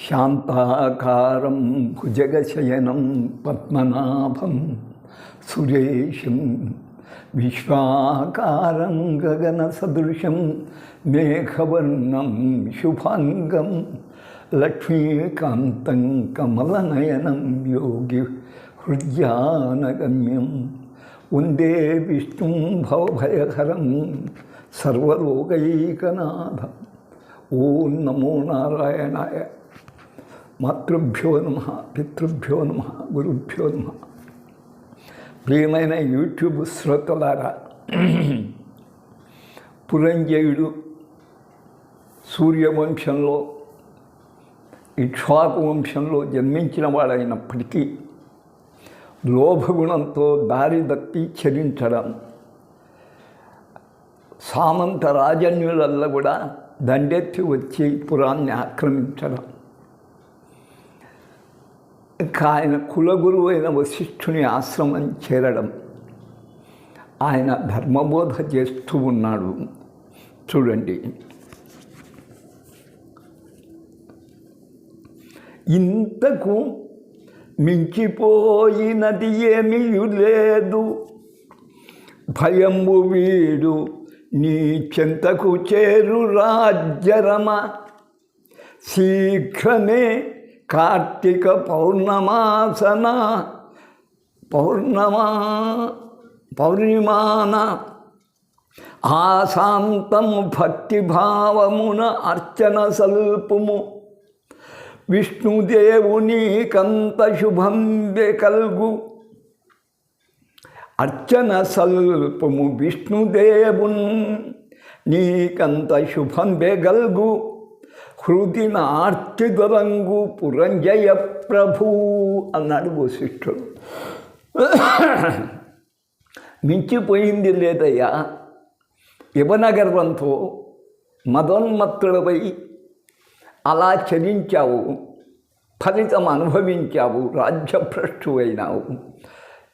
శాంతాకారం భుజగశయనం పద్మనాభం సురేశం విశ్వాకారం గగనసదృశం మేఘవర్ణం శుభాంగం లక్ష్మీకాంతం కమలనయనం యోగి హృద్యానగమ్యం వందే విష్ణుం భవభయహరం సర్వలోకైకనాథం. ఓం నమో నారాయణాయ. మాతృభ్యో నమః, పితృభ్యో నమః, గురుభ్యో నమః. ప్రియమైన యూట్యూబ్ శ్రోతలారా, పురంజయుడు సూర్యవంశంలో ఇక్ష్వాకు వంశంలో జన్మించిన వాడైనప్పటికీ లోభగుణంతో దారి తప్పి చరించడం, సామంత రాజన్యులల్లో కూడా దండెత్తి వచ్చి పురాన్ని ఆక్రమించడం, ఇంకా ఆయన కులగురువు అయిన వశిష్ఠుని ఆశ్రమం చేరడం, ఆయన ధర్మబోధ చేస్తూ ఉన్నాడు. చూడండి, ఇంతకు మించిపోయినది ఏమీ లేదు, భయంబు వీడు నీ చెంతకు చేరు రాజ్యరమ. శీఘ్రమే కార్తీక పౌర్ణిమాన ఆశాంతము భక్తిభావమున అర్చన సల్పుము. విష్ణుదేవుని కంత శుభం కల్గు. అర్చన సల్పము విష్ణుదేవున్ నీకంత శుభం బెగల్గు. హృది నార్తి దొరంగు పురంజయ ప్రభు అన్నాడు వశిష్ఠుడు. మించిపోయింది లేదయ్యా, యువనగర్వంతో మదోన్మత్తుడపై అలా చరించావు, ఫలితం అనుభవించావు, రాజ్యభ్రష్టు అయినావు.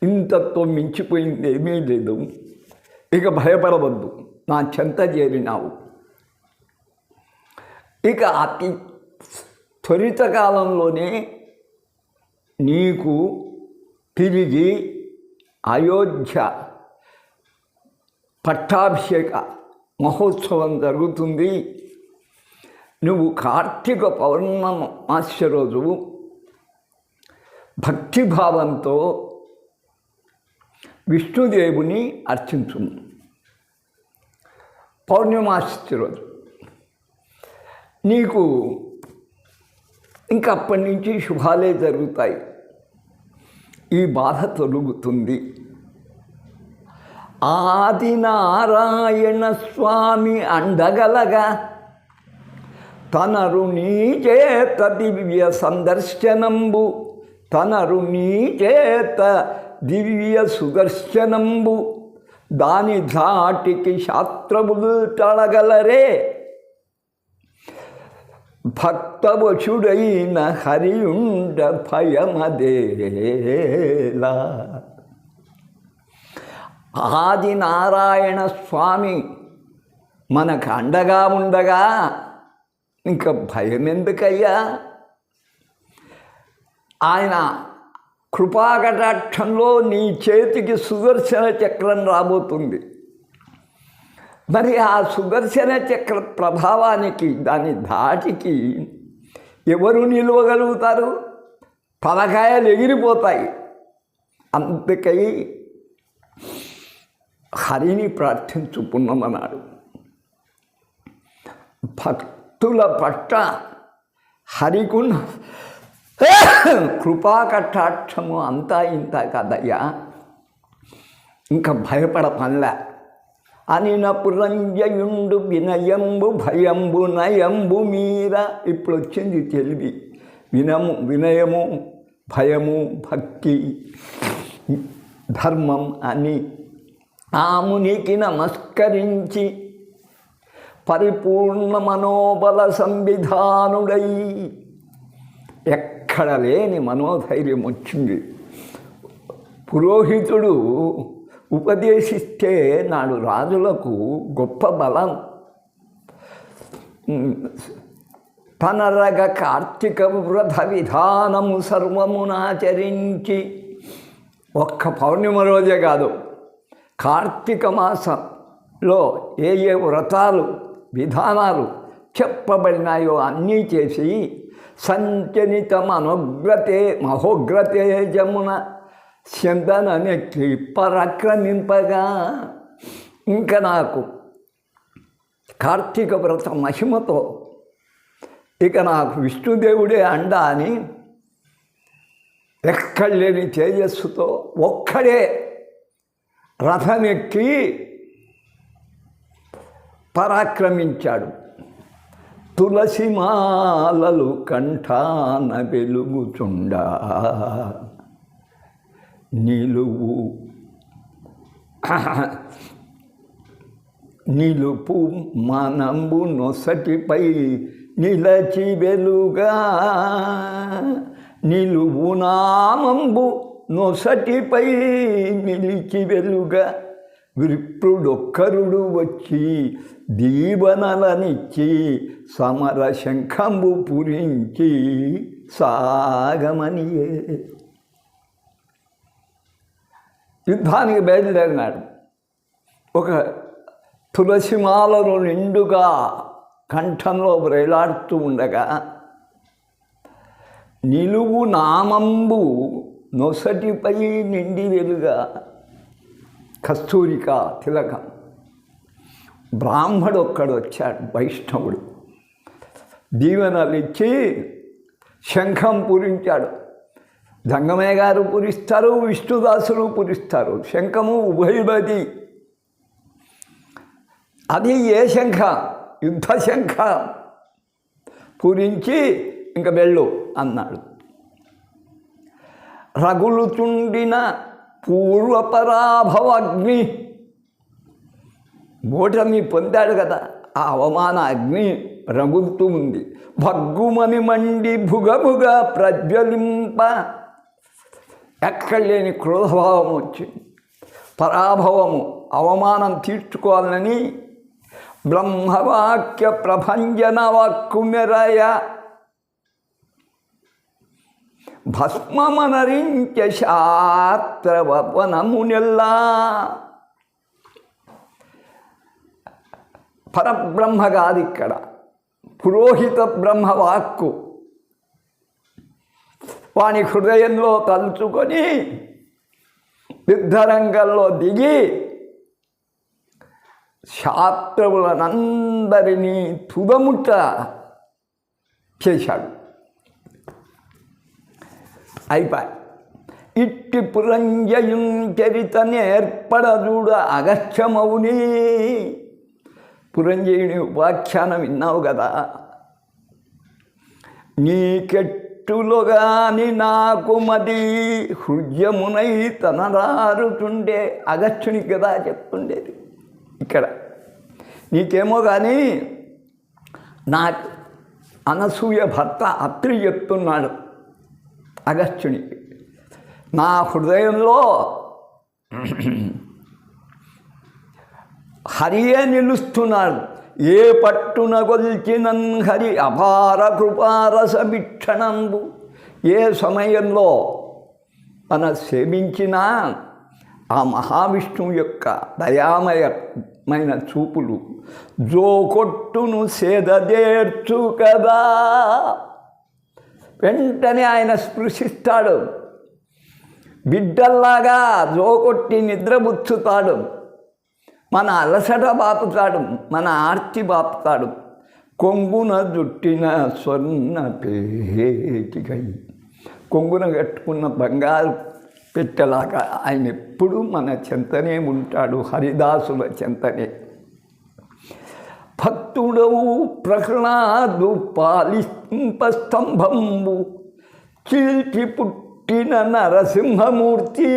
ఇంతతో మించిపోయింది ఏమీ లేదు, ఇక భయపడవద్దు, నా చెంత చేరినావు. ఇక అతి త్వరిత కాలంలోనే నీకు తిరిగి అయోధ్య పట్టాభిషేక మహోత్సవం జరుగుతుంది. నువ్వు కార్తీక పౌర్ణమాస్య రోజు భక్తిభావంతో విష్ణుదేవుని అర్చించు. పౌర్ణమాస్య రోజు నీకు ఇంకా అప్పటి నుంచి శుభాలే జరుగుతాయి, ఈ బాధ తొలుగుతుంది. ఆదినారాయణ స్వామి అండగలగా తనరు నీ చేత దివ్య సందర్శనంబు, తనరు నీ చేత దివ్య సుదర్శనంబు. దాని ధాటికి శాస్త్రములు టళగలరే. భక్తవశుడైన హరియుండ భయమదేలా. ఆదినారాయణ స్వామి మనకు అండగా ఉండగా ఇంకా భయం ఎందుకయ్యా? ఆయన కృపాకటాక్షంలో నీ చేతికి సుదర్శన చక్రం రాబోతుంది. మరి ఆ సుదర్శన చక్ర ప్రభావానికి, దాని ధాటికి ఎవరు నిలవగలుగుతారు? తలకాయలు ఎగిరిపోతాయి. అందుకై హరిని ప్రార్థించుకున్నామన్నాడు. భక్తుల పట్ల హరికున్న కృపాకటాక్షము అంతా ఇంత కదయ్యా, ఇంకా భయపడ పనిలే. అనిన పురంజయుండు వినయంబు భయంబు నయంబు మీర. ఇప్పుడు వచ్చింది తెలివి. వినయము, భయము, భక్తి, ధర్మం అని ఆ మునికి నమస్కరించి పరిపూర్ణ మనోబల సంవిధానుడై ఎక్కడ లేని మనోధైర్యం వచ్చింది. పురోహితుడు ఉపదేశిస్తే నాడు రాజులకు గొప్ప బలం తనరగ కార్తీక వ్రత విధానము సర్వమునాచరించి, ఒక్క పౌర్ణిమ రోజే కాదు, కార్తీక మాసంలో ఏ ఏ వ్రతాలు విధానాలు చెప్పబడినాయో అన్నీ చేసి సంచనిత మహోగ్రతే జమున చందనెక్కి పరాక్రమింపగా, ఇంకా నాకు కార్తీక వ్రత మహిమతో ఇక నాకు విష్ణుదేవుడే అండ అని ఎక్కడలేని తేజస్సుతో ఒక్కడే రథమెక్కి పరాక్రమించాడు. తులసిమాలలు కంఠాన వెలుగుచుండా నిలుపు మనంబు నొసటిపై నిలచి వెలుగా, నిలువు నామంబు నొసటిపై నిలిచి వెలుగా, విప్రుడొక్కరుడు వచ్చి దీవనలనిచ్చి సమర శంఖంబు పురించి సాగమనియే. యుద్ధానికి బయలుదేరినాడు. ఒక తులసిమాలను నిండుగా కంఠంలో వ్రేలాడుతూ ఉండగా, నిలువు నామంబు నొసటిపై నిండి వెలుగా, కస్తూరిక తిలకం. బ్రాహ్మడు ఒక్కడు వచ్చాడు, వైష్ణవుడు. దీవెనలు ఇచ్చి శంఖం పూరించాడు. జంగమయ్య గారు పూరిస్తారు, విష్ణుదాసులు పూరిస్తారు. శంఖము ఉభయబది. అది ఏ శంఖ? యుద్ధ శంఖ పూరించి ఇంక వెళ్ళు అన్నాడు. రగులుచుండిన పూర్వపరాభవ అగ్ని, ఓటమి పొందాడు కదా, ఆ అవమాన అగ్ని రగులుతూ ఉంది. భగ్గుమని మండి భుగభుగ ప్రజ్వలింప, ఎక్కడ లేని క్రోధభావం వచ్చింది. పరాభవము, అవమానం తీర్చుకోవాలని బ్రహ్మవాక్య ప్రభంజన వాక్కు మెరయ, భస్మమనరించ శాస్త్రవనమునెల్లా. పరబ్రహ్మ కాదు ఇక్కడ, పురోహిత బ్రహ్మవాక్కు. వాని హృదయంలో తలుచుకొని యుద్ధరంగంలో దిగి శాస్త్రములనందరినీ తుదముట్ట చేశాడు. అయిపోయి ఇట్టి పురంజయున్ చరిత నేర్పడదూడ అగస్త్యమౌని. పురంజయుని ఉపాఖ్యానం విన్నావు కదా. నీకెట్టులుగాని నాకు మది హృదయమునై తనరారుతుండే, అగస్త్యునికి కదా చెప్తుండేది. ఇక్కడ నీకేమో కానీ నాకు అనసూయ భర్త అత్రి చెప్తున్నాడు అగస్త్యునికి, నా హృదయంలో హరియే నిలుస్తున్నాడు. ఏ పట్టున గొల్చినన్ హరి అపార కృపారస భిక్షణంబు. ఏ సమయంలో మన సేవించినా ఆ మహావిష్ణువు యొక్క దయామయమైన చూపులు జోకొట్టును సేదదేర్చు కదా. వెంటనే ఆయన స్పృశిస్తాడు, బిడ్డల్లాగా జోకొట్టి నిద్రపుచ్చుతాడు, మన అలసట బాపుతాడు, మన ఆర్తి బాపుతాడు. కొంగున జుట్టిన స్వర్ణ పేటికై, కొంగున కట్టుకున్న బంగారు పెట్టలాగా ఆయన ఎప్పుడు మన చెంతనే ఉంటాడు, హరిదాసుల చెంతనే. భక్తుడవు ప్రహ్లాదు పాలింపస్తంభంబు చీల్చి పుట్టిన నరసింహమూర్తి.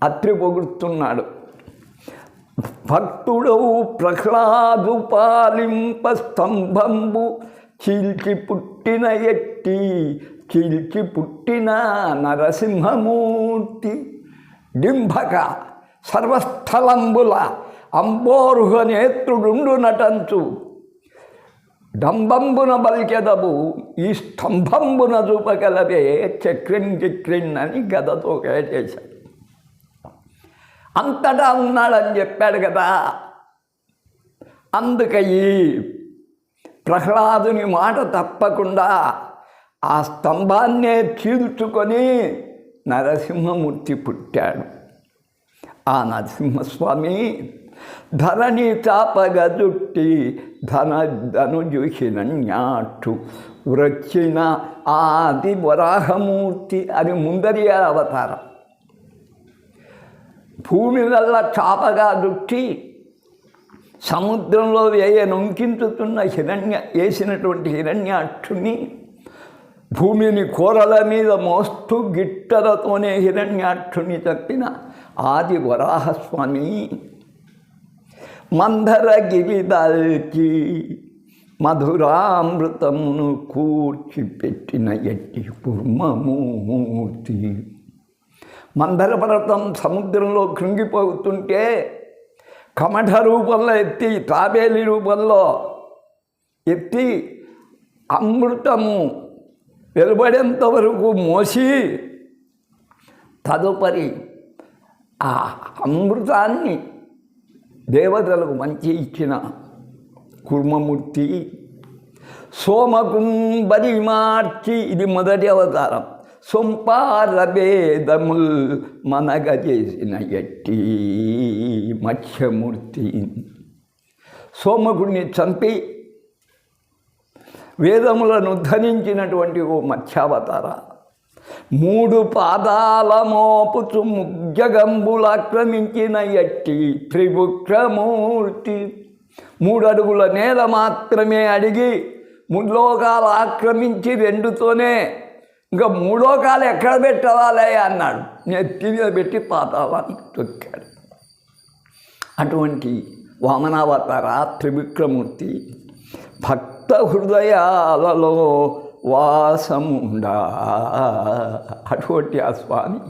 అత్రి పొగుడుతున్నాడు. భక్తుడవు ప్రహ్లాదు పాలింపస్తంభంబు చీల్చి పుట్టిన ఎట్టి, చీల్చి పుట్టిన నరసింహమూర్తి. డింభక సర్వస్థలంబుల అంబోరుహ నేత్రుడుండు నటంచు డంబంబున బల్కెదవు ఈ స్తంభంబున చూపగలవే చక్రిన్ చక్రిన్ అని గదతో చేశాడు. అంతటా ఉన్నాడని చెప్పాడు కదా. అందుకయి ప్రహ్లాదుని మాట తప్పకుండా ఆ స్తంభాన్నే చీల్చుకొని నరసింహమూర్తి పుట్టాడు. ఆ నరసింహస్వామి ధరణి చాపగా జుట్టి ధనుజు హిరణ్యాక్షు వృచ్చిన ఆది వరాహమూర్తి అని ముందరి అవతారం. భూమి వల్ల చాపగా జుట్టి సముద్రంలో నొంకించుతున్న వేసినటువంటి హిరణ్యాక్షుని భూమిని కూరల మీద మోస్తూ గిట్టలతోనే హిరణ్యాక్షుని చంపిన ఆది వరాహస్వామి మందరగిరిదాల్చి మధురామృతమును కూర్చిపెట్టిన ఎట్టి కుర్మమూర్తి. మందర పర్వతం సముద్రంలో కృంగిపోతుంటే కమఠ రూపంలో ఎత్తి తాబేలి రూపంలో ఎత్తి అమృతము వెలువడేంత వరకు మోసి తదుపరి ఆ అమృతాన్ని దేవతలకు మంచి ఇచ్చిన కుర్మమూర్తి. సోమకుంబరి మార్చి ఇది మొదటి అవతారం. సొంపారభేదముల్ మనగజేసిన ఎట్టి మత్స్యమూర్తి. సోమకుడిని చంపి వేదములను ధరించినటువంటి ఓ మత్స్యావతార. 3 పాదాల మోపుచు ముగ్జగంబులాక్రమించిన ఎట్టి త్రివిక్రమూర్తి. 3 అడుగుల నేల మాత్రమే అడిగి 3 లోకాలు ఆక్రమించి 2తోనే ఇంకా 3 లోకాలు ఎక్కడ పెట్టవాలే అన్నాడు. నెత్తి మీద పెట్టి పాతాళానికి తొక్కాడు. అటువంటి వామనావతార త్రివిక్రమూర్తి భక్త హృదయాలలో వాసముండా. అటువంటి ఆ స్వామి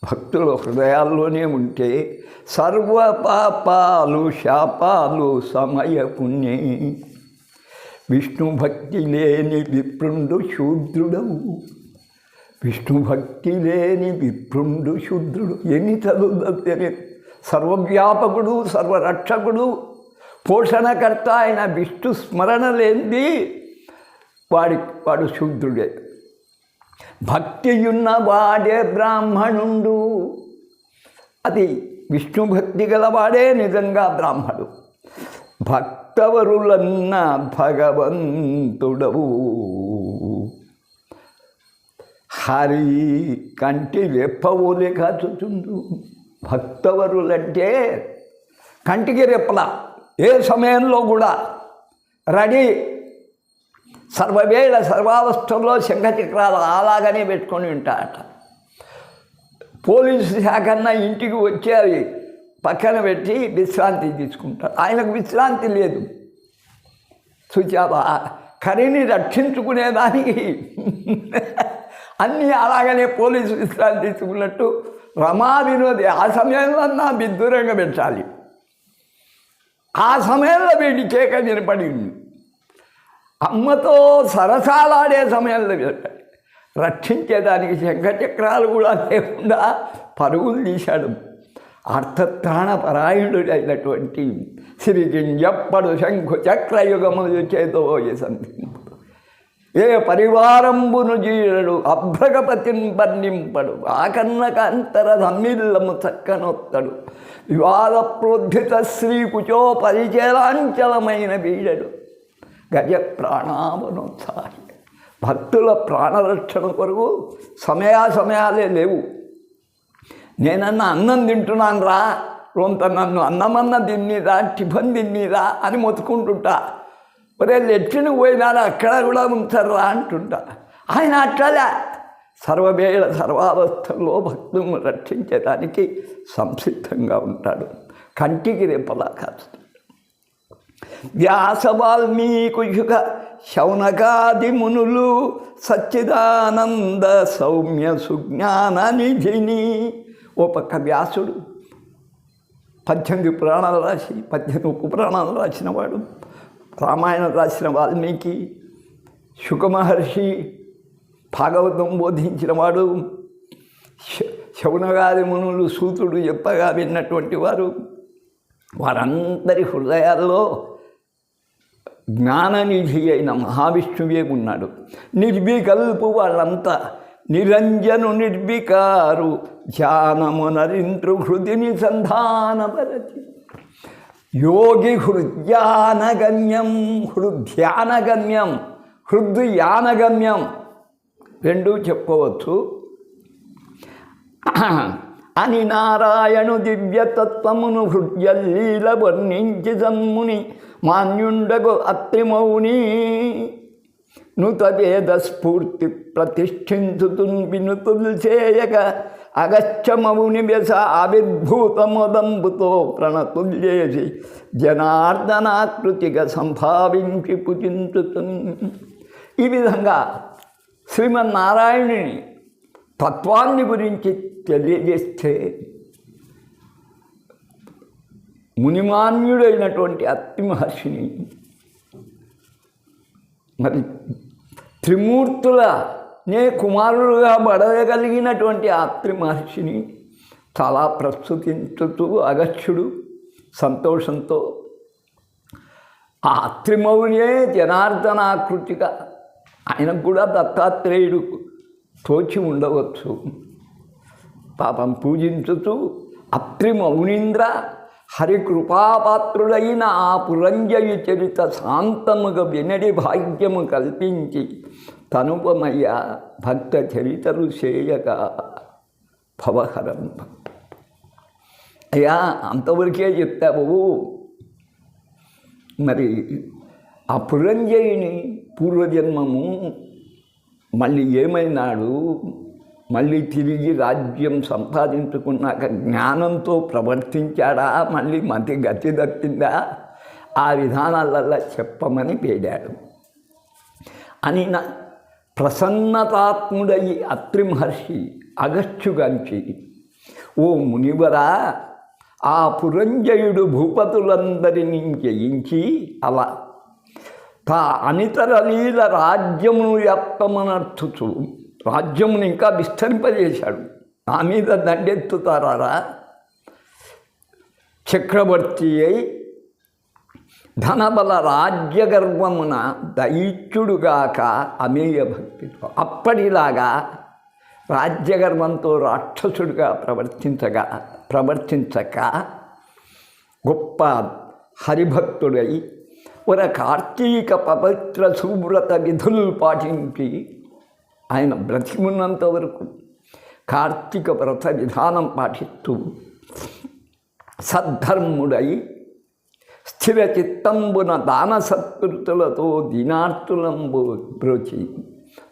భక్తుల హృదయాల్లోనే ఉంటే సర్వ పాపాలు శాపాలు సమయ పుణ్యే. విష్ణు భక్తి లేని విప్రుండు శూద్రుడవు. విష్ణు భక్తి లేని విప్రుండు శూద్రుడు. ఎన్ని చదువుతే సర్వవ్యాపకుడు సర్వరక్షకుడు పోషణకర్త అయిన విష్ణు స్మరణ లేనిది వాడు శూద్రుడే. భక్తియున్న వాడే బ్రాహ్మణుండు. అది విష్ణు భక్తి గలవాడే నిజంగా బ్రాహ్మడు. భక్తవరులన్న భగవంతుడవు. హరి కంటి రెప్పవోలే కాచుచుండు. భక్తవరులంటే కంటికి రెప్పల ఏ సమయంలో కూడా రెడీ, సర్వవేళ సర్వావస్థల్లో శంఖచక్రాలు అలాగనే పెట్టుకొని ఉంటారట. పోలీసు శాఖన్నా ఇంటికి వచ్చి అవి పక్కన పెట్టి విశ్రాంతి తీసుకుంటారు. ఆయనకు విశ్రాంతి లేదు. చూచావా, కరిని రక్షించుకునేదానికి అన్నీ అలాగనే పోలీసు విశ్రాంతి తీసుకున్నట్టు రమా వినోది ఆ సమయంలో నా విదూరంగా పెట్టాలి. ఆ సమయంలో వీడి కేక వినపడింది. అమ్మతో సరసాలాడే సమయంలో రక్షించేదానికి శంఖచక్రాలు కూడా లేకుండా పరుగులు తీశాడు. అర్థత్రాణపరాయణుడు అయినటువంటి సిరిజింజప్పడు శంఖు చక్రయుగములు చేతో సంధింపుడు. ఏ పరివారంబును జీరడు అభ్రగపతిని వర్ణింపడు. ఆకన్నకంతర దమ్మిల్లము చక్కనొత్తడు. వివాద ప్రోద్ధిత శ్రీ కుచో పరిచలాంచలమైన వీడడు. గజ ప్రాణావనోత్సాహి. భక్తుల ప్రాణరక్షణ కొరకు సమయాలే లేవు. నేనన్నా అన్నం తింటున్నాను రా, రొంత నన్ను అన్నమన్న తిన్నీరా, టిఫిన్ తిన్నీరా అని మొత్తుకుంటుంటా. ఒరే లెట్రిని పోయినారా అక్కడ కూడా ఉంచారా అంటుంటా. ఆయన అట్లా సర్వవేళ సర్వావస్థల్లో భక్తులను రక్షించడానికి సంసిద్ధంగా ఉంటాడు. కంటికి రెప్పలా కాదు. వ్యాస వాల్మీకుయుగ శౌనకాది మునులు సచ్చిదానంద సౌమ్య సుజ్ఞాన నిధిని. ఓ పక్క వ్యాసుడు, 18 పురాణాలు రాసి 18 ఉపపురాణాలు రాసినవాడు, రామాయణం రాసిన వాల్మీకి, శుకమహర్షి, భాగవతం బోధించినవాడు, శౌనగాది మునులు సూతుడు చెప్పగా విన్నటువంటి వారు, వారందరి హృదయాల్లో జ్ఞాననిధి అయిన మహావిష్ణువే ఉన్నాడు. నిర్వికల్పు వాళ్ళంతా నిరంజను నిర్వికారు ధ్యానమునరింతృ హృదిని సంధానపరచి యోగి హృద్యానగమ్యం, హృద్యానగమ్యం, హృద్యానగమ్యం రెండూ చెప్పుకోవచ్చు అని నారాయణు దివ్యతత్వమును హృద్యలీల వర్ణించి సమ్ముని మాన్యుండగు అత్రిమౌని నుత వేద స్ఫూర్తి ప్రతిష్ఠించుతున్ వినుతుల్ చేయక అగచ్చమౌని వ్యస ఆవిర్భూతమదంబుతో ప్రణతుల్యేసి జనార్దనాకృతిగా సంభావించి పుజించుతున్. ఈ విధంగా శ్రీమన్నారాయణుని తత్వాన్ని గురించి తెలియజేస్తే మునిమాన్యుడైనటువంటి అత్రి మహర్షిని, మరి త్రిమూర్తులనే కుమారుడుగా పడగలిగినటువంటి అత్రి మహర్షిని చాలా ప్రస్తుతించుతూ అగస్త్యుడు సంతోషంతో ఆ అత్రిమౌనే జనార్దనాకృతిగా, ఆయనకు కూడా దత్తాత్రేయుడు తోచి ఉండవచ్చు, పాపం పూజించుతూ అత్రిమౌనీంద్ర హరికృపాపాత్రుడైన ఆ పురంజయ చరిత శాంతముగా వినడి భాగ్యము కల్పించి తనుపమయ్య భక్త చరితలు చేయక భవహరం. అయ్యా అంతవరకే చెప్తావు. మరి ఆ పురంజయుని పూర్వజన్మము మళ్ళీ ఏమైనాడు, మళ్ళీ తిరిగి రాజ్యం సంపాదించుకున్నాక జ్ఞానంతో ప్రవర్తించాడా, మళ్ళీ మతి గతి దక్కిందా, ఆ విధానాలల్లా చెప్పమని పేడాడు అని ప్రసన్నతాత్ముడయి అత్రి మహర్షి అగస్త్యుగాంచి, ఓ మునివరా, ఆ పురంజయుడు భూపతులందరినీ జయించి అలా తా అనితరలీల రాజ్యమును వ్యాప్తమనర్చుచు రాజ్యమును ఇంకా విస్తరింపజేశాడు. నా మీద దండెత్తుతారా, చక్రవర్తి అయి ధనబల రాజ్యగర్వమున దైత్యుడుగాక అమేయ భక్తితో, అప్పటిలాగా రాజ్యగర్వంతో రాక్షసుడిగా ప్రవర్తించక గొప్ప హరిభక్తుడై ఒక కార్తీక పవిత్ర సువ్రత విధులు పాటించి ఆయన బ్రతికున్నంత వరకు కార్తీక వ్రత విధానం పాటిస్తూ సద్ధర్ముడై స్థిర చిత్తంబున దాన సత్కృతులతో దీనార్తులంబు బ్రోచి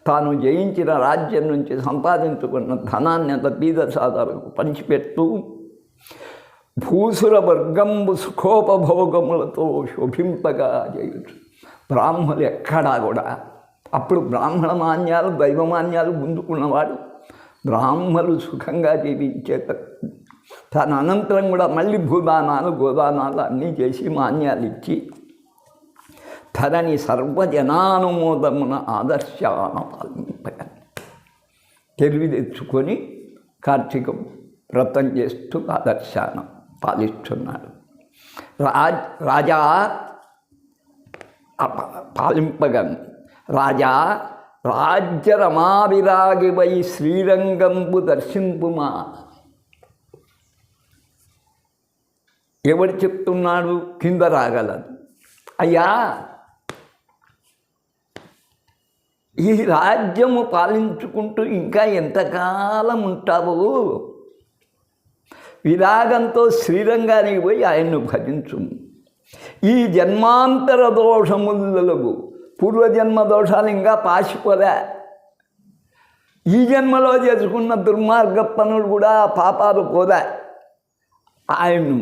తాను జయించిన రాజ్యం నుంచి సంపాదించుకున్న ధనాన్ని అంత బీద సాధారణకు పంచిపెడుతూ భూసుర వర్గంబు సుఖోపభోగములతో శోభింపగా చేయొచ్చు. బ్రాహ్మణులు ఎక్కడా కూడా అప్పుడు బ్రాహ్మణ మాన్యాలు దైవమాన్యాలు ముందుకున్నవాడు బ్రాహ్మణులు సుఖంగా జీవించేట. తన అనంతరం కూడా మళ్ళీ భూదానాలు గోదానాలు అన్నీ చేసి మాన్యాలు ఇచ్చి ధరణి సర్వజనానుమోదమున ఆదర్శాన పాలింపగా తెలివి తెచ్చుకొని కార్తీక వ్రతం చేస్తూ ఆదర్శానం పాలిస్తున్నాడు. రాజా పాలింపగన్ రాజా రాజ్య రమావిరాగివై శ్రీరంగంబు దర్శింపుమా. ఎవరు చెప్తున్నాడు? కింద రాగలదు. అయ్యా, ఈ రాజ్యము పాలించుకుంటూ ఇంకా ఎంతకాలం ఉంటావు? విరాగంతో శ్రీరంగానికి పోయి ఆయన్ను భజించు. ఈ జన్మాంతర దోషములకు పూర్వజన్మ దోషాలు ఇంకా పాసిపోలే. ఈ జన్మలో చేసుకున్న దుర్మార్గ పనులు కూడా పాపాలు పోదా. ఆయన్ను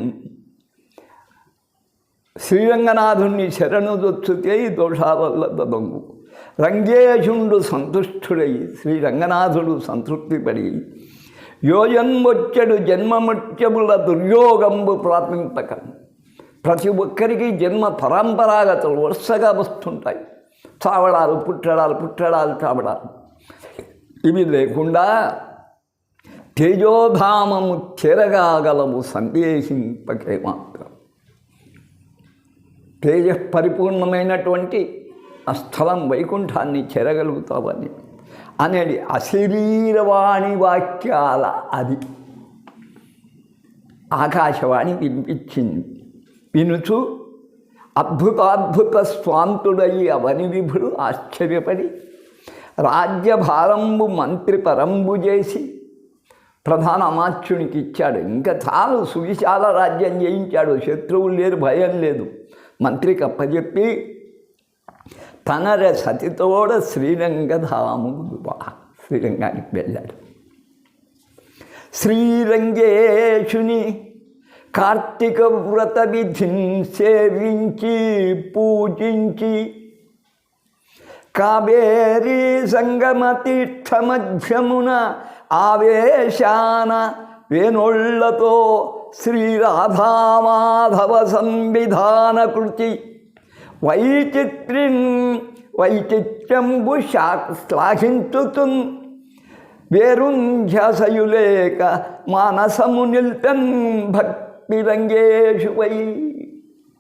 శ్రీరంగనాథుణ్ణి శరణు దొచ్చుతే ఈ దోషాల దొంగు రంగేశుండు సంతుష్టుడై శ్రీరంగనాథుడు సంతృప్తిపడి యోజన్మొచ్చడు జన్మముత్యముల దుర్యోగంబు ప్రాపింపకం. ప్రతి ఒక్కరికి జన్మ పరంపరాగతలు వరుసగా వస్తుంటాయి. చావడాలు, పుట్టడాలు, చావడాలు. ఇవి లేకుండా తేజోధామము చేరగాగలము సందేశింపకే మాత్రం. తేజ పరిపూర్ణమైనటువంటి ఆ స్థలం వైకుంఠాన్ని చేరగలుగుతావని అనేది అశరీరవాణి వాక్యాల అది ఆకాశవాణి వినిపించింది. వినుచు అద్భుతాద్భుత స్వాంతుడయి అవని విభుడు ఆశ్చర్యపడి రాజ్యభారంబు మంత్రి పరంబు చేసి ప్రధాన అమాత్యునికి ఇచ్చాడు. ఇంకా చాలు, సువిశాల రాజ్యం చేయించాడు. శత్రువులు లేరు, భయం లేదు. మంత్రికి అప్పచెప్పి తనర సతితోడ శ్రీరంగానికి వెళ్ళాడు. శ్రీరంగేశుని కార్తీక వ్రత విధిని సేవించి పూజించి కావేరీ సంగమ తీర్థ మధ్యమున ఆవేశాన వేణోళ్లతో శ్రీరాధామాధవ సంవిధాన కృతి వైచిత్ర్యంబు శ్లాఘించుతున్ వేరుంధ్యసయులేక మానసము నిల్పెన్ భక్తి రంగేషు వై.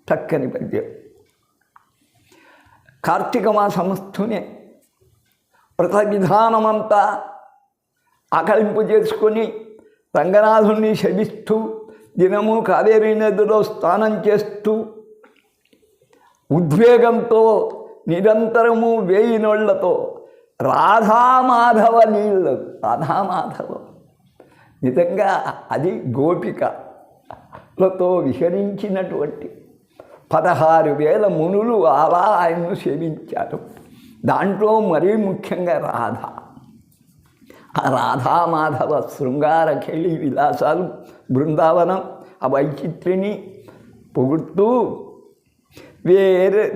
చక్కని పద్యం. కార్తీక మాసం వస్తూనే వ్రత విధానమంతా ఆకలింపు చేసుకొని రంగనాథుణ్ణి శపిస్తూ దినము కావేరీ నదిలో స్నానం చేస్తూ ఉద్వేగంతో నిరంతరము వేయి నోళ్లతో రాధామాధవ నీళ్ళు, రాధామాధవ నిజంగా అది గోపికలతో విహరించినటువంటి 16,000 మునులు అలా ఆయన్ను సేవించారు. దాంట్లో మరీ ముఖ్యంగా రాధ. ఆ రాధామాధవ శృంగార ఖేళి విలాసాలు, బృందావనం, ఆ వైచిత్రిని పొగుడుతూ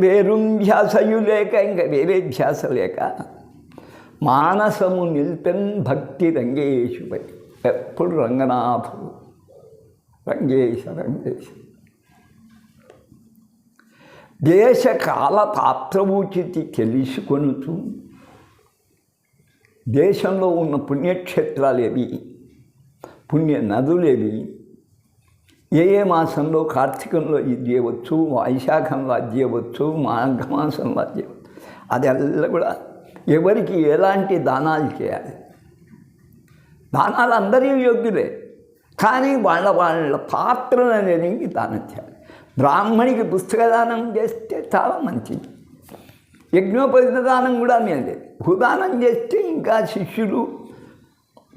వేరుంధ్యాసయు లేక, ఇంకా వేరే ధ్యాస లేక మానసము నిల్పెన్ భక్తి రంగేశుపై. ఎప్పుడు రంగనాథుడు, రంగేశ. దేశకాల పాత్రభూచితి తెలుసుకొనుతూ దేశంలో ఉన్న పుణ్యక్షేత్రాలేవి, పుణ్య నదులేవి, ఏ మాసంలో, కార్తీకంలో ఇది చేయవచ్చు, వైశాఖంలో అది చేయవచ్చు, మాఘమాసంలో అది చేయవచ్చు. అదెల్లా కూడా ఎవరికి ఎలాంటి దానాలు చేయాలి. దానాలు అందరి యోగ్యులే, కానీ వాళ్ళ పాత్రలు అనేది దానం చేయాలి. బ్రాహ్మణికి పుస్తక దానం చేస్తే చాలా మంచిది. యజ్ఞోపవిత దానం కూడా మేలే. భూదానం చేస్తే ఇంకా శిష్యులు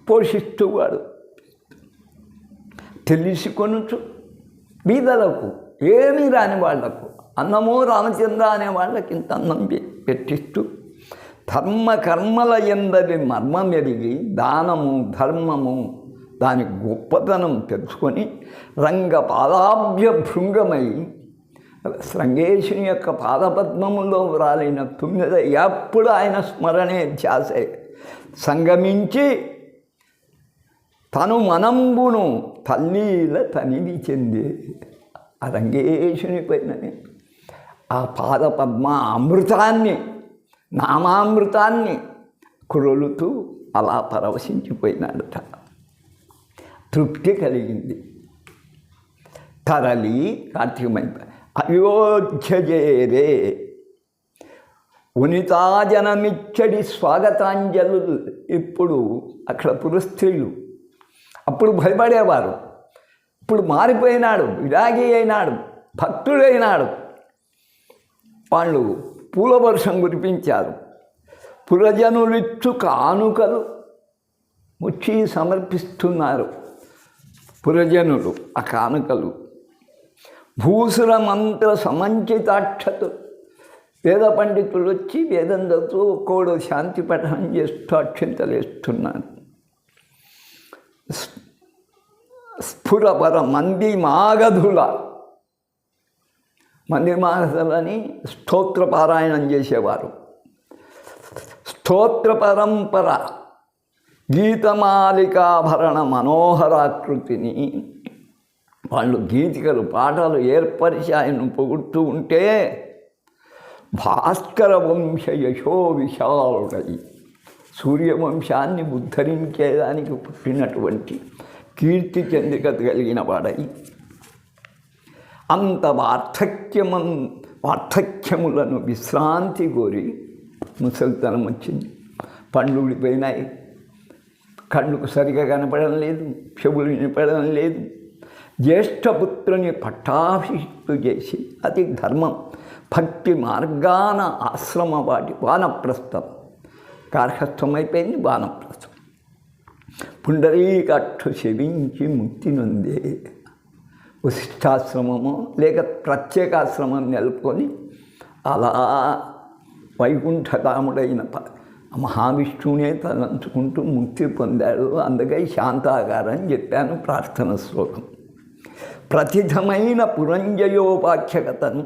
పోషిస్తూ వాడు. తెలుసుకొనుచు బీదలకు, ఏమీ రాని వాళ్లకు, అన్నమో రామచంద్ర అనే వాళ్ళకి ఇంత అన్నం పెట్టిస్తూ ధర్మ కర్మల ఎందరి మర్మం ఎరిగి దానము ధర్మము దాని గొప్పతనం తెలుసుకొని రంగపాదాభ్య భృంగమై రంగేశుని యొక్క పాదపద్మములో వ్రాలిన తుమ్మెద ఎప్పుడు ఆయన స్మరణే ధ్యాసే సంగమించి తను మనంబును తల్లీల తనివి చెందే. ఆ రంగేశుని పైననే ఆ పాదపద్మ అమృతాన్ని, నామామృతాన్ని కురలుతూ అలా పరవశించిపోయినాడట. తృప్తి కలిగింది. తరలి కార్తీకమై అయోధ్య చేరే ఉనితాజనమిచ్చడి స్వాగతాంజలు. ఇప్పుడు అక్కడ పురస్త్రీలు, అప్పుడు భయపడేవారు, ఇప్పుడు మారిపోయినాడు, విరాగి అయినాడు, భక్తుడైనాడు. వాళ్ళు పూల వర్షం కురిపించారు. పురజనులిచ్చు కానుకలు ముచ్చి సమర్పిస్తున్నారు పురజనులు. ఆ కానుకలు భూసుర మంత్ర సమంచితాక్షతలు. వేద పండితులు వచ్చి వేదం చదువుతూ ఒక్కోడు శాంతి పఠనం చేస్తూ అక్షింతలు వేస్తున్నారు. స్ఫురపర మంది మాగధులని స్తోత్ర పారాయణం చేసేవారు. స్తోత్ర పరంపర గీతమాలికాభరణ మనోహరాకృతిని వాళ్ళు గీతికలు పాటలు ఏర్పరిచి ఆయన పొగుడుతూ ఉంటే భాస్కర వంశ యశో విశాలుడై సూర్యవంశాన్ని ఉద్ధరించేదానికి పుట్టినటువంటి కీర్తి చంద్రిక కలిగిన వాడై అంత వార్ధక్యములను విశ్రాంతి కోరి ముసలితనం వచ్చింది. పండ్లు ఊడిపోయినాయి, కళ్ళుకు సరిగా కనపడడం లేదు, చెవులు వినపడడం లేదు. జ్యేష్ఠపుత్రుని పట్టాభిషిక్తు చేసి అది ధర్మం భక్తి మార్గాన ఆశ్రమ వానప్రస్థం గార్హస్థమైపోయింది. వానప్రస్థం పుండరీకాక్షు సేవించి ముక్తి నొందే వశిష్ఠాశ్రమము లేక ప్రత్యేకాశ్రమం నెలకొని అలా వైకుంఠధాముడైన మహావిష్ణువునే తలంచుకుంటూ ముక్తి పొందాడు. అందుకై శాంతాకారం చెప్పాను ప్రార్థన శ్లోకం. ప్రతిధమైన పురంజయోపాఖ్యకతను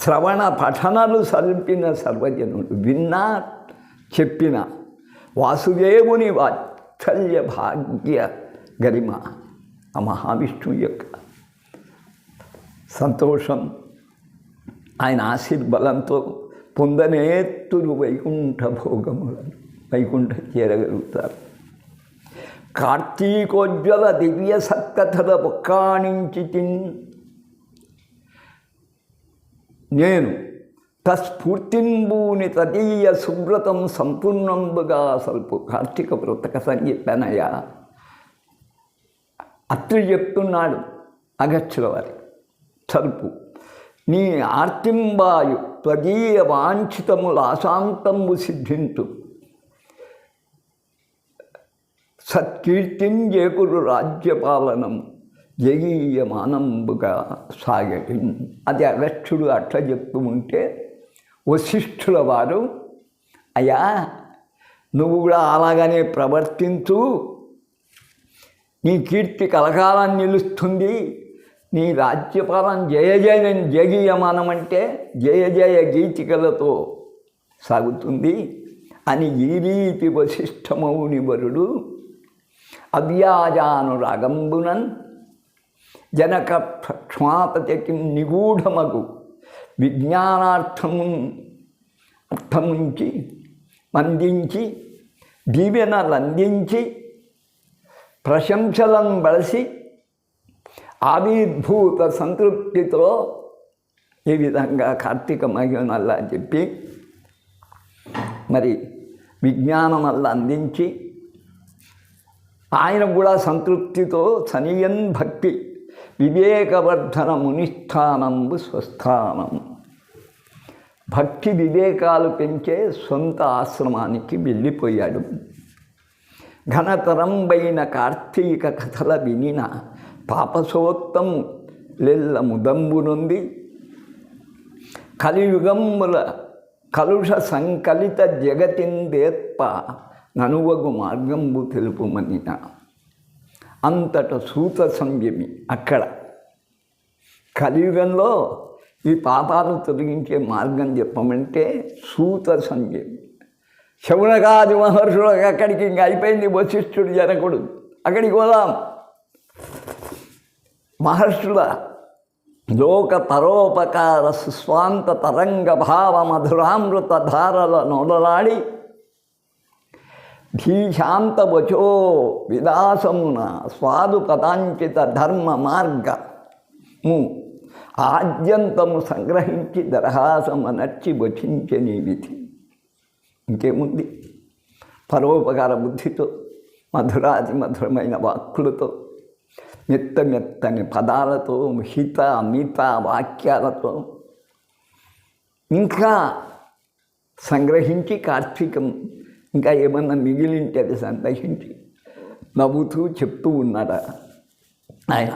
శ్రవణ పఠనలు సల్పిన సర్వజనుడు విన్నా చెప్పిన వాసుదేవుని వాత్సల్య భాగ్య గరిమ ఆ మహావిష్ణువు యొక్క సంతోషం ఆయన ఆశీర్బలంతో పొందనేత్తురు వైకుంఠ భోగములను వైకుంఠ చేరగలుగుతారు. కార్తీకోజ్వల దివ్య సత్కథల ఒక్కాణించి నేను తస్ఫూర్తింబూని తదీయ సువ్రతం సంపూర్ణంబుగా సల్పు. కార్తీక వ్రత కథ అని చెప్పానయ్యా. అత్రి చెప్తున్నాడు అగస్త్యుల వారి సల్పు. నీ ఆర్తింబాయు త్వదీయ వాంఛితముల అశాంతంబు సిద్ధింతు సత్కీర్తిం చేకురు రాజ్యపాలనం జగీయమానంబుగా సాగటి. అది అగస్త్యుడు అట్లా చెప్తూ ఉంటే వశిష్ఠుల వారు, అయ్యా నువ్వు కూడా అలాగనే ప్రవర్తించు, నీ కీర్తి కలకాలం నిలుస్తుంది, నీ రాజ్యపాలన జయ జయ జగీయమానం అంటే జయ జయ గీతికలతో సాగుతుంది అని ఈ రీతి వశిష్ఠమౌని వరుడు అవ్యాజానురాగంబునన్ జనక క్ష్మాపతికి నిగూఢమగు అర్థముంచి మందించి దీవెనలందించి ప్రశంసలను బలసి ఆవిర్భూత సంతృప్తితో ఈ విధంగా కార్తీక మహిమల్లా చెప్పి మరి విజ్ఞానమల్లా అందించి ఆయన కూడా సంతృప్తితో సనియన్ భక్తి వివేకవర్ధన మునిస్థానంబు స్వస్థానం. భక్తి వివేకాలు పెంచే సొంత ఆశ్రమానికి వెళ్ళిపోయాడు. ఘనతరంబైన కార్తీక కథల వినిన పాపసోత్తము లెల్ల ముదంబు నొంది కలియుగముల కలుష సంకలిత జగతిందేత్ప ననువగు మార్గంబు తెలుపుమనిన. అంతట సూత సంయమి అక్కడ కలియుగంలో ఈ పాపాలు తొలగించే మార్గం చెప్పమంటే సూత సంయమి. శౌనకాది మహర్షులకు అక్కడికి ఇంక అయిపోయింది. వశిష్ఠుడు జనకుడు అక్కడికి పోదాం. మహర్షుల లోక పరోపకార సుస్వాంత తరంగ భావ మధురామృత ధారల నోడలాడి ధీశాంత వచో విలాసమున స్వాదు పదాంచిత ధర్మ మార్గము ఆద్యంతము సంగ్రహించి దరహాసమనర్చి వచించని విధి. ఇంకేముంది? పరోపకార బుద్ధితో మధురాతి మధురమైన వాక్కులతో మెత్తని పదాలతో హిత మిత వాక్యాలతో ఇంకా సంగ్రహించి కార్తీకం ఇంకా ఏమన్నా మిగిలింటే అది సంగ్రహించి నవ్వుతూ చెప్తూ ఉన్నాడా ఆయన.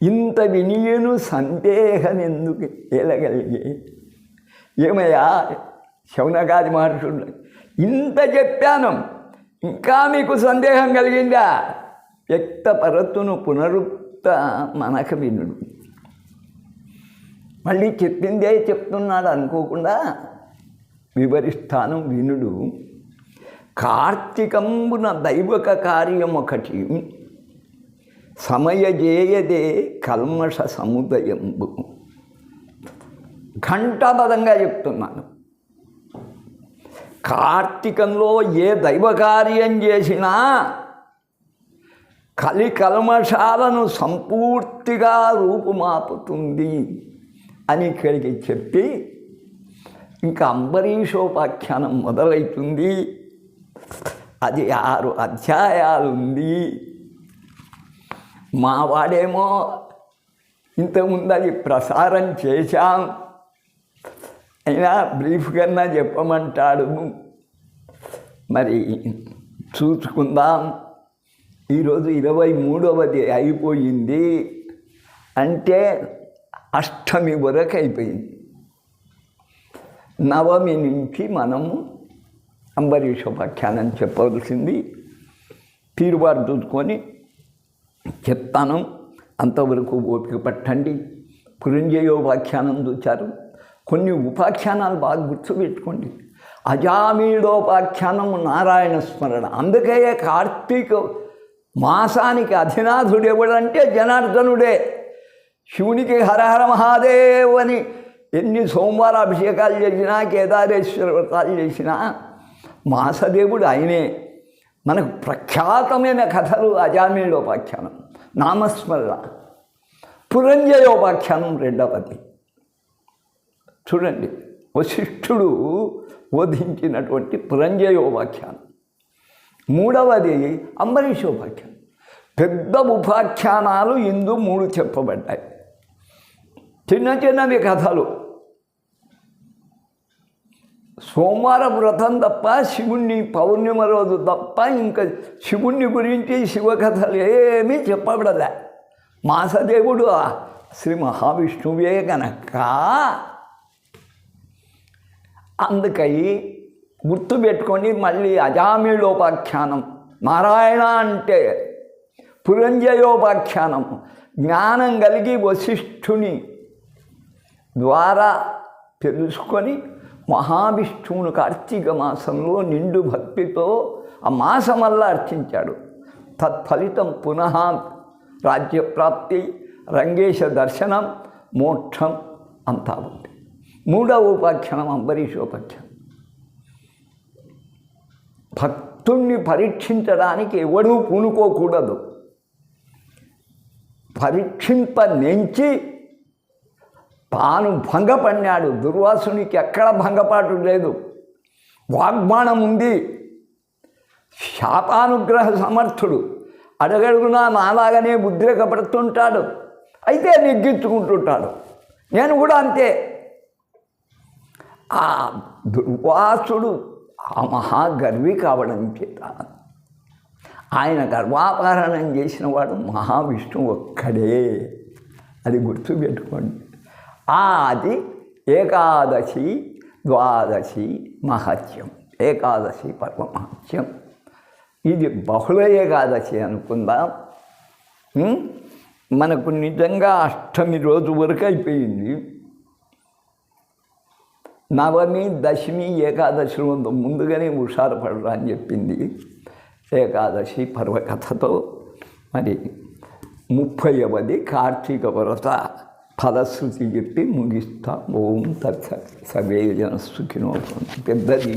ఇంత వినియను సందేహం ఎందుకు ఏలగలిగి? ఏమయ్యా శౌనకాది మహర్షుడు, ఇంత చెప్పాను ఇంకా మీకు సందేహం కలిగిందా? వ్యక్తపరతును పునరుక్త మనక వినుడు. మళ్ళీ చెప్పిందే చెప్తున్నాడు అనుకోకుండా వివరిస్తాను వినుడు. కార్తీకంబున దైవక కార్యం ఒకటి సమయజేయదే కల్మష సముదయంబు. ఘంటాబద్ధంగా చెప్తున్నాను. కార్తీకంలో ఏ దైవకార్యం చేసినా కలి కల్మషాలను సంపూర్తిగా రూపుమాపుతుంది అని ఇక్కడికి చెప్పి ఇంకా అంబరీషోపాఖ్యానం మొదలవుతుంది. అది 6 అధ్యాయాలు ఉంది. మా వాడేమో ఇంతకుముందు అది ప్రసారం చేశాం, అయినా బ్రీఫ్గా చెప్పమంటాడు. మరి చూసుకుందాం. ఈరోజు 23వది అయిపోయింది, అంటే అష్టమి వరకు అయిపోయింది. నవమి నుంచి మనము అంబరీషోపాఖ్యానం చెప్పవలసింది. తీరుబాటు చూసుకొని చెప్తాను, అంతవరకు ఓపిక పట్టండి. పురంజయోపాఖ్యానం చూచారు. కొన్ని ఉపాఖ్యానాలు బాగా గుర్తుపెట్టుకోండి. అజామీడోపాఖ్యానం నారాయణ స్మరణ. అందుకే కార్తీక మాసానికి అధినాథుడు ఎవడంటే జనార్దనుడే. శివునికి హరహర మహాదేవ్ అని ఎన్ని సోమవార అభిషేకాలు చేసినా, కేదారేశ్వర వ్రతాలు చేసినా మాసదేవుడు ఆయనే. మనకు ప్రఖ్యాతమైన కథలు అజామీడోపాఖ్యానం, నామస్మరణ. పురంజయోపాఖ్యానం రెండవది. చూడండి, వశిష్ఠుడు బోధించినటువంటి పురంజయోపాఖ్యానం. మూడవది అంబరీషోపాఖ్యానం. పెద్ద ఉపాఖ్యానాలు ఇందు 3 చెప్పబడ్డాయి. చిన్న చిన్నవి కథలు. సోమవార వ్రతం తప్ప, శివుణ్ణి పౌర్ణిమ రోజు తప్ప ఇంకా శివుణ్ణి గురించి శివకథలు ఏమీ చెప్పబడలే. మాసదేవుడు శ్రీ మహావిష్ణువే కనుక అందుకై గుర్తుపెట్టుకొని మళ్ళీ అజామీడోపాఖ్యానం నారాయణ అంటే పురంజయోపాఖ్యానం. జ్ఞానం కలిగి వశిష్ఠుని ద్వారా తెలుసుకొని మహావిష్ణువును కార్తీక మాసంలో నిండు భక్తితో ఆ మాసమల్లా అర్చించాడు. తత్ఫలితం పునః రాజ్యప్రాప్తి, రంగేశ దర్శనం, మోక్షం అంతా ఉంది. మూడవ ఉపాఖ్యానం అంబరీషోపాఖ్యానం. భక్తుణ్ణి పరీక్షించడానికి ఎవడూ పూనుకోకూడదు. పరీక్షింపనెంచి తాను భంగపడినాడు. దుర్వాసునికి ఎక్కడ భంగపాటు లేదు. వాగ్బాణం ఉంది. శాపానుగ్రహ సమర్థుడు. అడగడుగునా నాలాగనే ఉద్రేకపడుతుంటాడు, అయితే నెగ్గించుకుంటుంటాడు. నేను కూడా అంతే. ఆ దుర్వాసుడు ఆ మహాగర్వి కావడం చేత ఆయన గర్వాపహరణం చేసిన వాడు మహావిష్ణువు ఒక్కడే. అది గుర్తుపెట్టుకోండి. అది ఏకాదశి ద్వాదశి మహత్యం. ఏకాదశి పర్వ మహత్యం. ఇది బహుళ ఏకాదశి అనుకుందాం. మనకు నిజంగా అష్టమి రోజు వరకు అయిపోయింది. నవమి, దశమి, ఏకాదశి ముందుగానే హుషారుపడరా అని చెప్పింది ఏకాదశి పర్వకథతో. మరి 30వది కార్తీక వ్రత ఫలశ్రుతి చెప్పి ముగిస్తాం. ఓం తత్సత్. సర్వే జన సుఖినో. పెద్దది.